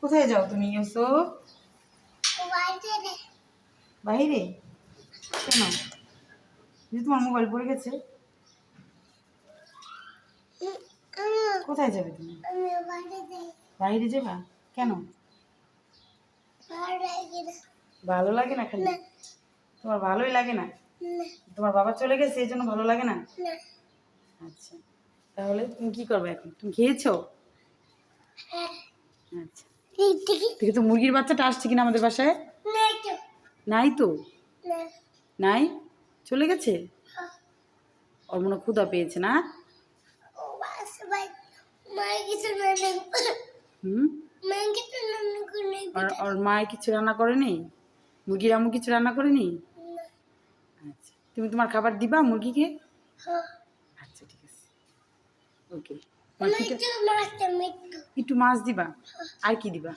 কোথায় যাও তুমি ইউসুফ? বাইরে? কেন? যে তোমার মোবাইল পড়ে গেছে? কোথায় যাবে তুমি? বাইরে যাবা? কেন? ভালো লাগে না খালি? তোমার ভালোই লাগে না? তোমার বাবা চলে গেছে এই জন্য ভালো লাগে না? আচ্ছা, তাহলে তুমি কি করবে এখন? তুমি খেয়েছো? আচ্ছা, দেখি তো মুরগির বাচ্চাটা আসছে কিনা আমাদের বাসায়। নাই তো। নাই, চলে গেছে। ওর মনে হয় ক্ষুধা পেয়েছে না? হুম, ওর মায়ের কিছু রান্না করেনি? মুরগির আম্মু কিছু রান্না করেনি? আচ্ছা, তুমি তোমার খাবার দিবা মুরগিকে? আচ্ছা, ঠিক আছে, ওকে। একটু মাছ দিবা, আর কি দিবা?